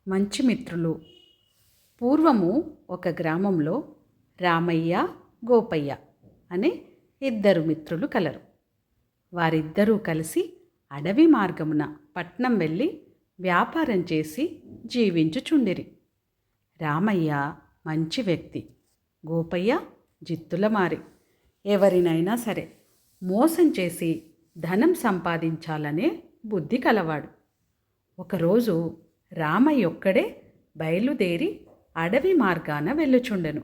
మంచి మిత్రులు. పూర్వము ఒక గ్రామంలో రామయ్య, గోపయ్య అనే ఇద్దరు మిత్రులు కలరు. వారిద్దరూ కలిసి అడవి మార్గమున పట్నం వెళ్ళి వ్యాపారం చేసి జీవించుచుండిరి. రామయ్య మంచి వ్యక్తి, గోపయ్య జిత్తులమారి. ఎవరినైనా సరే మోసం చేసి ధనం సంపాదించాలనే బుద్ధి కలవాడు. ఒకరోజు రామయ్య ఒక్కడే బయలుదేరి అడవి మార్గాన వెళ్ళుచుండెను.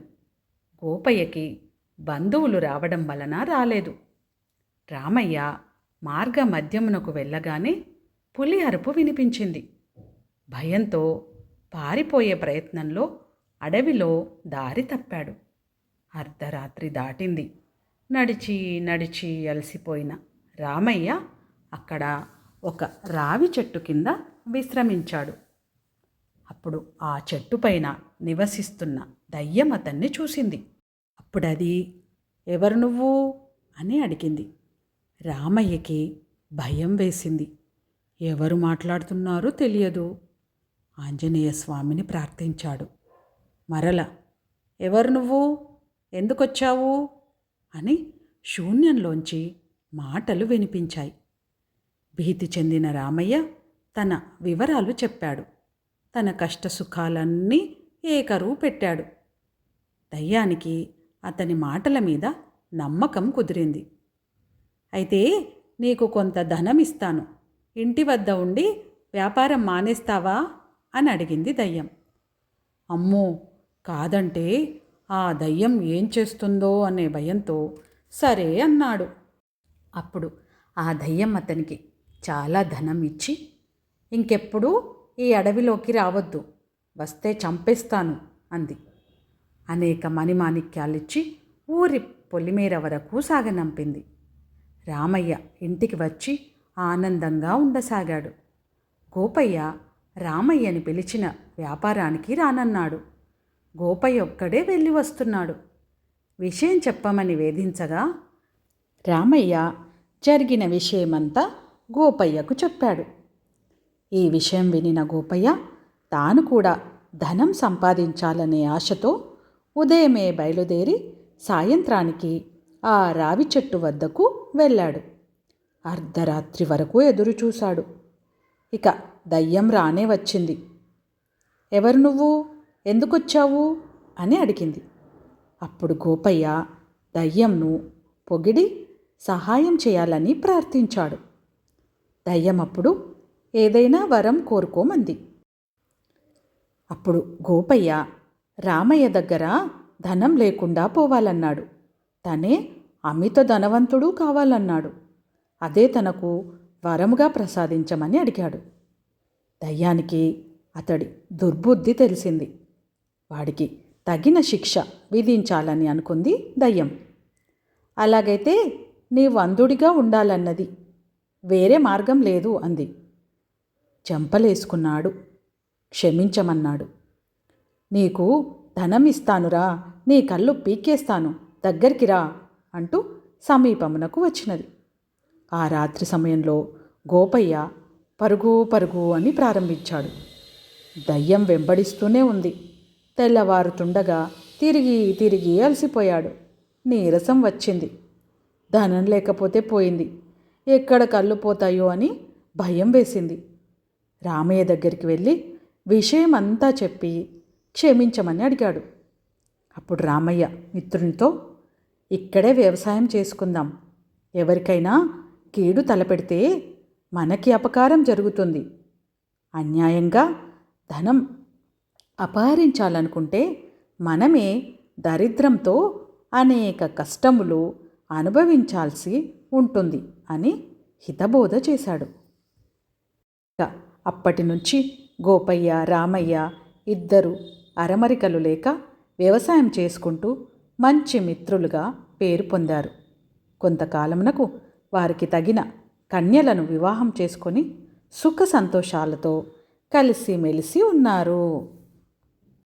గోపయ్యకి బంధువులు రావడం వలన రాలేదు. రామయ్య మార్గ మధ్యమునకు వెళ్ళగానే పులి అరుపు వినిపించింది. భయంతో పారిపోయే ప్రయత్నంలో అడవిలో దారి తప్పాడు. అర్ధరాత్రి దాటింది. నడిచి నడిచి అలసిపోయిన రామయ్య అక్కడ ఒక రావి చెట్టు కింద విశ్రమించాడు. అప్పుడు ఆ చెట్టుపైన నివసిస్తున్న దయ్యం అతన్ని చూసింది. అప్పుడది, "ఎవరు నువ్వు?" అని అడిగింది. రామయ్యకి భయం వేసింది. ఎవరు మాట్లాడుతున్నారో తెలియదు. ఆంజనేయ స్వామిని ప్రార్థించాడు. మరల, "ఎవరు నువ్వు? ఎందుకొచ్చావు?" అని శూన్యంలోంచి మాటలు వినిపించాయి. భీతి చెందిన రామయ్య తన వివరాలు చెప్పాడు. తన కష్టసుఖాలన్నీ ఏకరువు పెట్టాడు. దయ్యానికి అతని మాటల మీద నమ్మకం కుదిరింది. "అయితే నీకు కొంత ధనం ఇస్తాను. ఇంటి వద్ద ఉండి వ్యాపారం మానేస్తావా?" అని అడిగింది దయ్యం. అమ్మో, కాదంటే ఆ దయ్యం ఏం చేస్తుందో అనే భయంతో సరే అన్నాడు. అప్పుడు ఆ దయ్యం అతనికి చాలా ధనం ఇచ్చి, "ఇంకెప్పుడూ ఈ అడవిలోకి రావద్దు, వస్తే చంపేస్తాను" అంది. అనేక మణిమాణిక్యాలిచ్చి ఊరి పొలిమేర వరకు సాగనంపింది. రామయ్య ఇంటికి వచ్చి ఆనందంగా ఉండసాగాడు. గోపయ్య రామయ్యని పిలిచిన వ్యాపారానికి రానన్నాడు. గోపయ్య ఒక్కడే వెళ్ళి వస్తున్నాడు. విషయం చెప్పమని వేధించగా రామయ్య జరిగిన విషయమంతా గోపయ్యకు చెప్పాడు. ఈ విషయం వినిన గోపయ్య తాను కూడా ధనం సంపాదించాలనే ఆశతో ఉదయమే బయలుదేరి సాయంత్రానికి ఆ రావి చెట్టు వద్దకు వెళ్ళాడు. అర్ధరాత్రి వరకు ఎదురు చూశాడు. ఇక దయ్యం రానే వచ్చింది. "ఎవరు నువ్వు? ఎందుకొచ్చావు?" అని అడిగింది. అప్పుడు గోపయ్య దయ్యంను పొగిడి సహాయం చేయాలని ప్రార్థించాడు. దయ్యం అప్పుడు ఏదైనా వరం కోరుకోమంది. అప్పుడు గోపయ్య రామయ్య దగ్గర ధనం లేకుండా పోవాలన్నాడు. తనే అమిత ధనవంతుడు కావాలన్నాడు. అదే తనకు వరముగా ప్రసాదించమని అడిగాడు. దయ్యానికి అతడి దుర్బుద్ధి తెలిసింది. వాడికి తగిన శిక్ష విధించాలని అనుకుంది దయ్యం. "అలాగైతే నీవు అంధుడిగా ఉండాలన్నది, వేరే మార్గం లేదు" అంది. చెంపలేసుకున్నాడు. క్షమించమన్నాడు. "నీకు ధనం ఇస్తానురా, నీ కళ్ళు పీకేస్తాను, దగ్గరికి రా" అంటూ సమీపమునకు వచ్చినది. ఆ రాత్రి సమయంలో గోపయ్య పరుగు పరుగు అని ప్రారంభించాడు. దయ్యం వెంబడిస్తూనే ఉంది. తెల్లవారుతుండగా తిరిగి తిరిగి అలసిపోయాడు. నీరసం వచ్చింది. ధనం లేకపోతే పోయింది, ఎక్కడ కళ్ళు పోతాయో అని భయం వేసింది. రామయ్య దగ్గరికి వెళ్ళి విషయం అంతా చెప్పి క్షమించమని అడిగాడు. అప్పుడు రామయ్య మిత్రునితో, "ఇక్కడే వ్యవసాయం చేసుకుందాం. ఎవరికైనా కీడు తలపెడితే మనకి అపకారం జరుగుతుంది. అన్యాయంగా ధనం అపహరించాలనుకుంటే మనమే దరిద్రంతో అనేక కష్టములు అనుభవించాల్సి ఉంటుంది" అని హితబోధ చేశాడు. అప్పటి నుంచి గోపయ్య, రామయ్య ఇద్దరు అరమరికలు లేక వ్యవసాయం చేసుకుంటూ మంచి మిత్రులుగా పేరు పొందారు. కొంతకాలమునకు వారికి తగిన కన్యలను వివాహం చేసుకొని సుఖ సంతోషాలతో కలిసిమెలిసి ఉన్నారు.